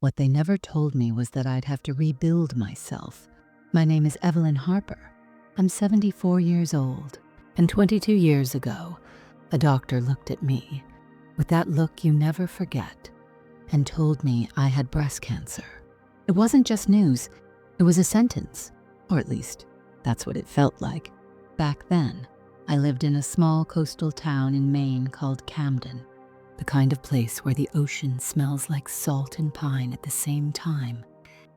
What they never told me was that I'd have to rebuild myself. My name is Evelyn Harper. I'm 74 years old, and 22 years ago, a doctor looked at me with that look you never forget and told me I had breast cancer. It wasn't just news, it was a sentence, or at least that's what it felt like. Back then, I lived in a small coastal town in Maine called Camden, the kind of place where the ocean smells like salt and pine at the same time,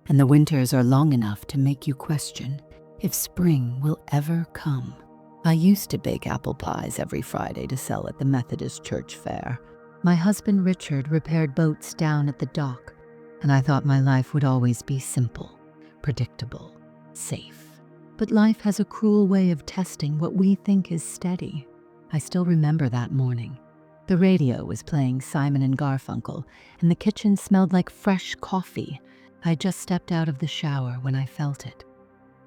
and the winters are long enough to make you question if spring will ever come. I used to bake apple pies every Friday to sell at the Methodist church fair. My husband Richard repaired boats down at the dock, and I thought my life would always be simple, predictable, safe. But life has a cruel way of testing what we think is steady. I still remember that morning. The radio was playing Simon and Garfunkel, and the kitchen smelled like fresh coffee. I just stepped out of the shower when I felt it.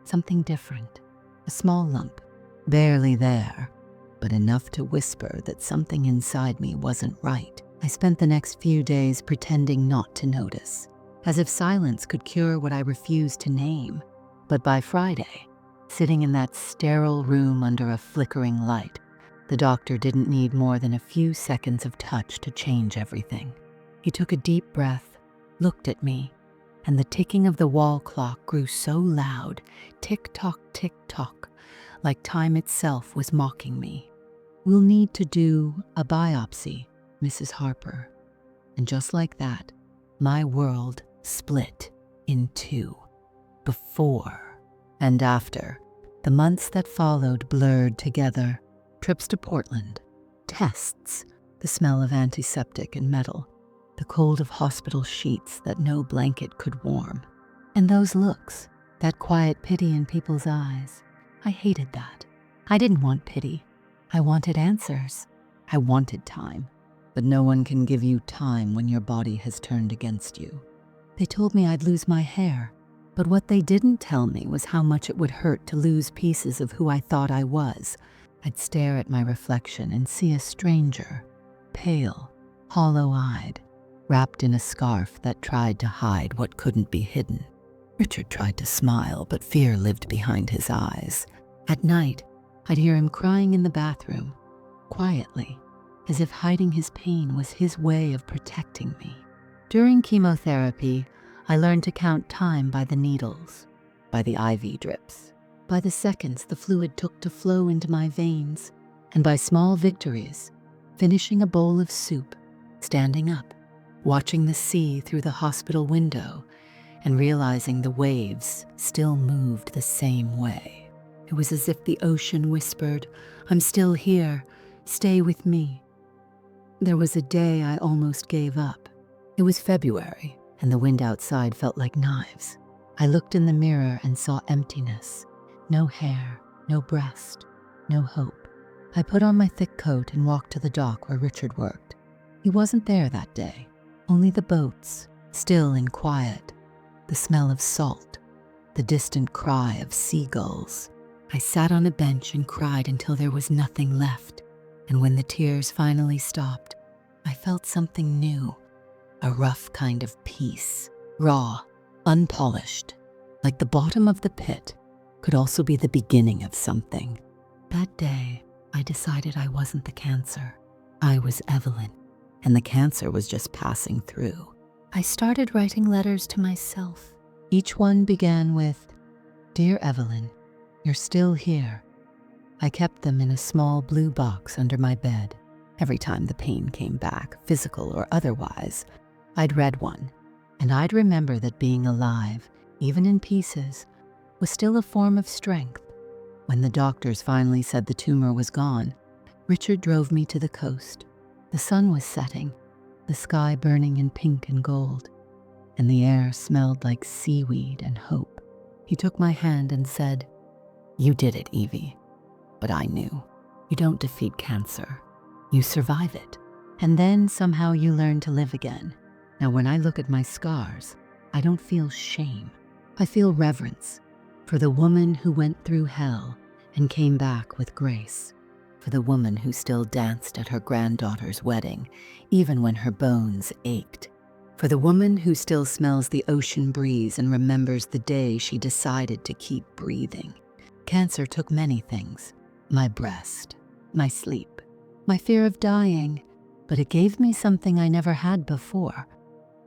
Something different, a small lump, barely there, but enough to whisper that something inside me wasn't right. I spent the next few days pretending not to notice, as if silence could cure what I refused to name. But by Friday, sitting in that sterile room under a flickering light, the doctor didn't need more than a few seconds of touch to change everything. He took a deep breath, looked at me, and the ticking of the wall clock grew so loud, tick-tock, tick-tock, like time itself was mocking me. "We'll need to do a biopsy, Mrs. Harper." And just like that, my world split in two. Before and after, the months that followed blurred together. Trips to Portland, tests, the smell of antiseptic and metal, the cold of hospital sheets that no blanket could warm. And those looks, that quiet pity in people's eyes, I hated that. I didn't want pity. I wanted answers. I wanted time. But no one can give you time when your body has turned against you. They told me I'd lose my hair, but what they didn't tell me was how much it would hurt to lose pieces of who I thought I was. I'd stare at my reflection and see a stranger, pale, hollow-eyed, wrapped in a scarf that tried to hide what couldn't be hidden. Richard tried to smile, but fear lived behind his eyes. At night, I'd hear him crying in the bathroom, quietly, as if hiding his pain was his way of protecting me. During chemotherapy, I learned to count time by the needles, by the IV drips, by the seconds the fluid took to flow into my veins, and by small victories, finishing a bowl of soup, standing up, watching the sea through the hospital window, and realizing the waves still moved the same way. It was as if the ocean whispered, "I'm still here, stay with me." There was a day I almost gave up. It was February, and the wind outside felt like knives. I looked in the mirror and saw emptiness. No hair, no breast, no hope. I put on my thick coat and walked to the dock where Richard worked. He wasn't there that day, only the boats, still and quiet, the smell of salt, the distant cry of seagulls. I sat on a bench and cried until there was nothing left, and when the tears finally stopped, I felt something new, a rough kind of peace, raw, unpolished, like the bottom of the pit could also be the beginning of something. That day, I decided I wasn't the cancer. I was Evelyn, and the cancer was just passing through. I started writing letters to myself. Each one began with, "Dear Evelyn, you're still here." I kept them in a small blue box under my bed. Every time the pain came back, physical or otherwise, I'd read one, and I'd remember that being alive, even in pieces, was still a form of strength. When the doctors finally said the tumor was gone, Richard drove me to the coast. The sun was setting, the sky burning in pink and gold, and the air smelled like seaweed and hope. He took my hand and said, "You did it, Evie." But I knew. You don't defeat cancer. You survive it. And then somehow you learn to live again. Now when I look at my scars, I don't feel shame. I feel reverence for the woman who went through hell and came back with grace. For the woman who still danced at her granddaughter's wedding, even when her bones ached. For the woman who still smells the ocean breeze and remembers the day she decided to keep breathing. Cancer took many things: my breast, my sleep, my fear of dying, but it gave me something I never had before: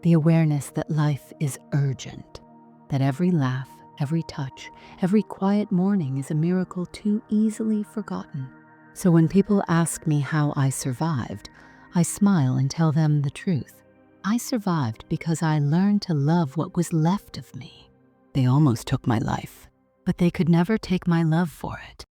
the awareness that life is urgent, that every laugh, every touch, every quiet morning is a miracle too easily forgotten. So when people ask me how I survived, I smile and tell them the truth. I survived because I learned to love what was left of me. They almost took my life, but they could never take my love for it.